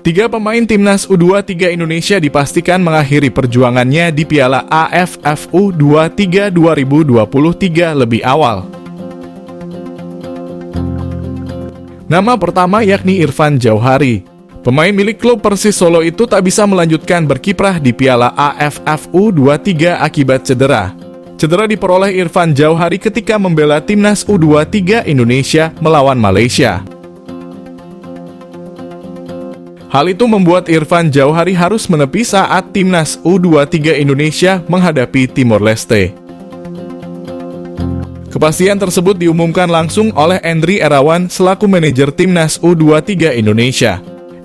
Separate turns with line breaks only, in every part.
Tiga pemain timnas U23 Indonesia dipastikan mengakhiri perjuangannya di Piala AFF U23 2023 lebih awal. Nama pertama yakni Irfan Jauhari. Pemain milik klub Persis Solo itu tak bisa melanjutkan berkiprah di Piala AFF U23 akibat cedera. Cedera diperoleh Irfan Jauhari ketika membela timnas U23 Indonesia melawan Malaysia. Hal itu membuat Irfan Jauhari harus menepi saat timnas U23 Indonesia menghadapi Timor Leste. Kepastian tersebut diumumkan langsung oleh Endry Erawan selaku manajer timnas U23 Indonesia.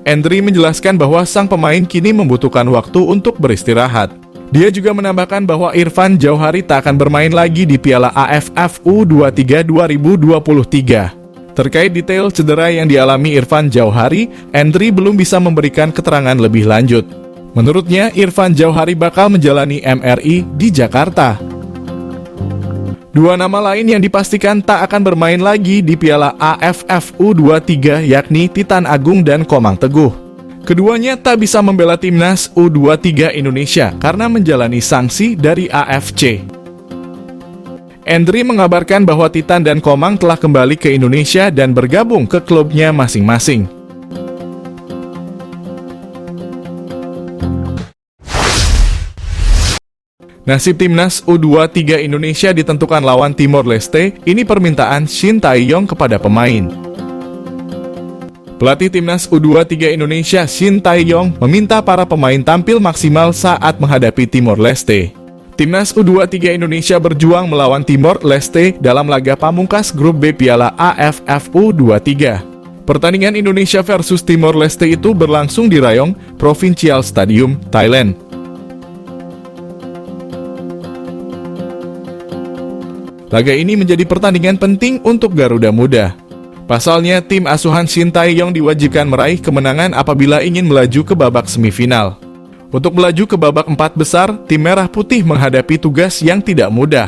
Endry menjelaskan bahwa sang pemain kini membutuhkan waktu untuk beristirahat. Dia juga menambahkan bahwa Irfan Jauhari tak akan bermain lagi di Piala AFF U23 2023. Terkait detail cedera yang dialami Irfan Jauhari, Endry belum bisa memberikan keterangan lebih lanjut. Menurutnya, Irfan Jauhari bakal menjalani MRI di Jakarta. Dua nama lain yang dipastikan tak akan bermain lagi di Piala AFF U23 yakni Titan Agung dan Komang Teguh. Keduanya tak bisa membela timnas U23 Indonesia karena menjalani sanksi dari AFC. Endry mengabarkan bahwa Titan dan Komang telah kembali ke Indonesia dan bergabung ke klubnya masing-masing. Nasib timnas U23 Indonesia ditentukan lawan Timor Leste, ini permintaan Shin Tae-yong kepada pemain. Pelatih timnas U23 Indonesia Shin Tae-yong meminta para pemain tampil maksimal saat menghadapi Timor Leste. Timnas U23 Indonesia berjuang melawan Timor Leste dalam laga pamungkas grup B Piala AFF U23. Pertandingan Indonesia versus Timor Leste itu berlangsung di Rayong, Provincial Stadium, Thailand. Laga ini menjadi pertandingan penting untuk Garuda Muda. Pasalnya, tim asuhan Shin Tae-yong diwajibkan meraih kemenangan apabila ingin melaju ke babak semifinal. Untuk melaju ke babak 4 besar, tim Merah Putih menghadapi tugas yang tidak mudah.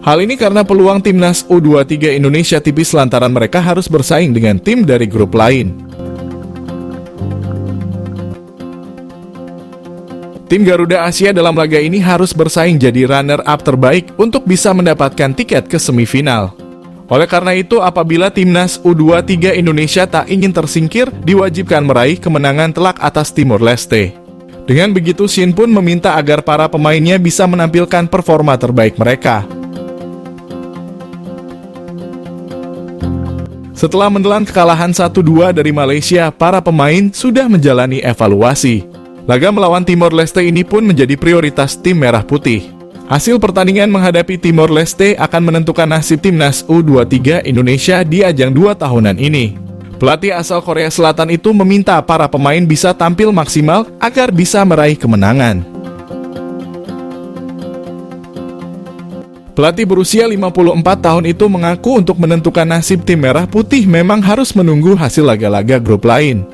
Hal ini karena peluang timnas U23 Indonesia tipis lantaran mereka harus bersaing dengan tim dari grup lain. Tim Garuda Asia dalam laga ini harus bersaing jadi runner-up terbaik untuk bisa mendapatkan tiket ke semifinal. Oleh karena itu, apabila timnas U23 Indonesia tak ingin tersingkir, diwajibkan meraih kemenangan telak atas Timor Leste. Dengan begitu, Shin pun meminta agar para pemainnya bisa menampilkan performa terbaik mereka. Setelah menelan kekalahan 1-2 dari Malaysia, para pemain sudah menjalani evaluasi. Laga melawan Timor Leste ini pun menjadi prioritas tim Merah Putih. Hasil pertandingan menghadapi Timor Leste akan menentukan nasib timnas U23 Indonesia di ajang 2 tahunan ini. Pelatih asal Korea Selatan itu meminta para pemain bisa tampil maksimal agar bisa meraih kemenangan. Pelatih berusia 54 tahun itu mengaku untuk menentukan nasib tim Merah Putih memang harus menunggu hasil laga-laga grup lain.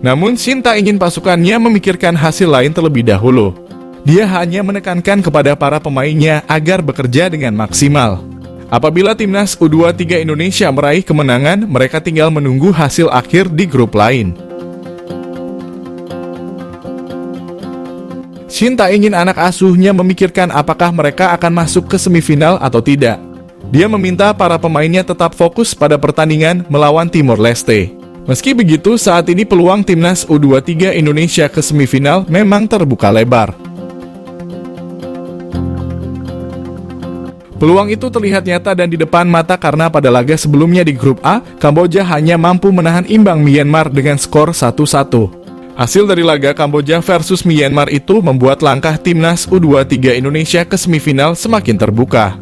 Namun Shin tak ingin pasukannya memikirkan hasil lain terlebih dahulu. Dia hanya menekankan kepada para pemainnya agar bekerja dengan maksimal. Apabila timnas U23 Indonesia meraih kemenangan, mereka tinggal menunggu hasil akhir di grup lain. Shin tak ingin anak asuhnya memikirkan apakah mereka akan masuk ke semifinal atau tidak. Dia meminta para pemainnya tetap fokus pada pertandingan melawan Timor Leste. Meski begitu, saat ini peluang timnas U23 Indonesia ke semifinal memang terbuka lebar. Peluang itu terlihat nyata dan di depan mata karena pada laga sebelumnya di grup A, Kamboja hanya mampu menahan imbang Myanmar dengan skor 1-1. Hasil dari laga Kamboja versus Myanmar itu membuat langkah timnas U23 Indonesia ke semifinal semakin terbuka.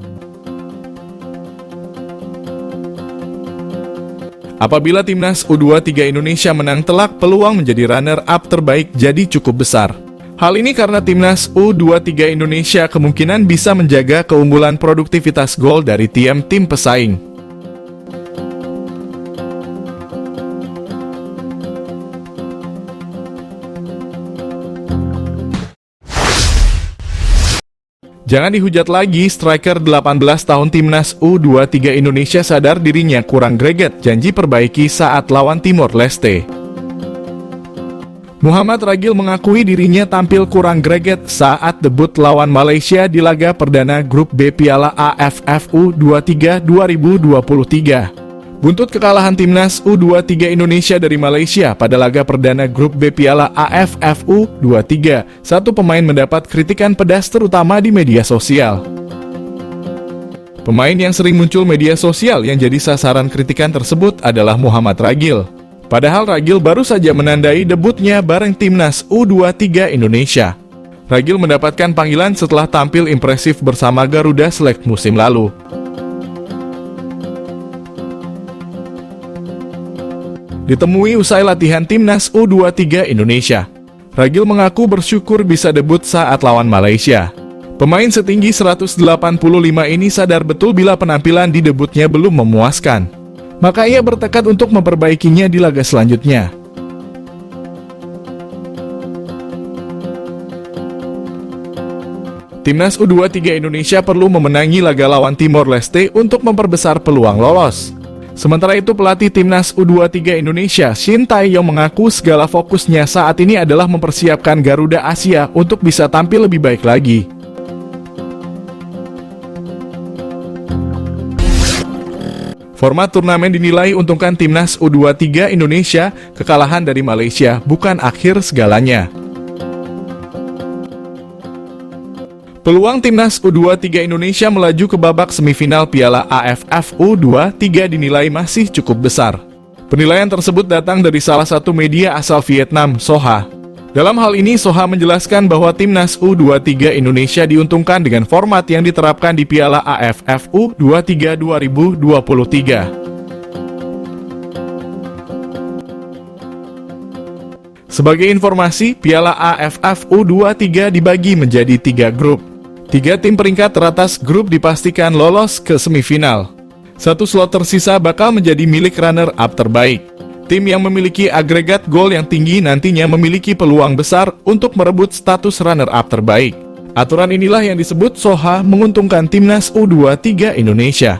Apabila timnas U23 Indonesia menang telak, peluang menjadi runner-up terbaik jadi cukup besar. Hal ini karena timnas U23 Indonesia kemungkinan bisa menjaga keunggulan produktivitas gol dari tim pesaing. Jangan dihujat lagi, striker 18 tahun timnas U23 Indonesia sadar dirinya kurang greget, janji perbaiki saat lawan Timor Leste. Muhammad Ragil mengakui dirinya tampil kurang greget saat debut lawan Malaysia di laga perdana Grup B Piala AFF U23 2023. Buntut kekalahan timnas U23 Indonesia dari Malaysia pada laga perdana Grup B Piala AFF U23, satu pemain mendapat kritikan pedas terutama di media sosial. Pemain yang sering muncul media sosial yang jadi sasaran kritikan tersebut adalah Muhammad Ragil. Padahal Ragil baru saja menandai debutnya bareng timnas U23 Indonesia. Ragil mendapatkan panggilan setelah tampil impresif bersama Garuda Select musim lalu. Ditemui usai latihan timnas U23 Indonesia, Ragil mengaku bersyukur bisa debut saat lawan Malaysia. Pemain setinggi 185 ini sadar betul bila penampilan di debutnya belum memuaskan. Maka ia bertekad untuk memperbaikinya di laga selanjutnya. Timnas U23 Indonesia perlu memenangi laga lawan Timor Leste untuk memperbesar peluang lolos. Sementara itu pelatih timnas U23 Indonesia, Shin Tae-yong mengaku segala fokusnya saat ini adalah mempersiapkan Garuda Asia untuk bisa tampil lebih baik lagi. Format turnamen dinilai untungkan timnas U23 Indonesia, kekalahan dari Malaysia bukan akhir segalanya. Peluang timnas U23 Indonesia melaju ke babak semifinal Piala AFF U23 dinilai masih cukup besar. Penilaian tersebut datang dari salah satu media asal Vietnam, Soha. Dalam hal ini, Soha menjelaskan bahwa timnas U23 Indonesia diuntungkan dengan format yang diterapkan di Piala AFF U23 2023. Sebagai informasi, Piala AFF U23 dibagi menjadi 3 grup. 3 tim peringkat teratas grup dipastikan lolos ke semifinal. 1 slot tersisa bakal menjadi milik runner-up terbaik. Tim yang memiliki agregat gol yang tinggi nantinya memiliki peluang besar untuk merebut status runner-up terbaik. Aturan inilah yang disebut Soha menguntungkan timnas U23 Indonesia.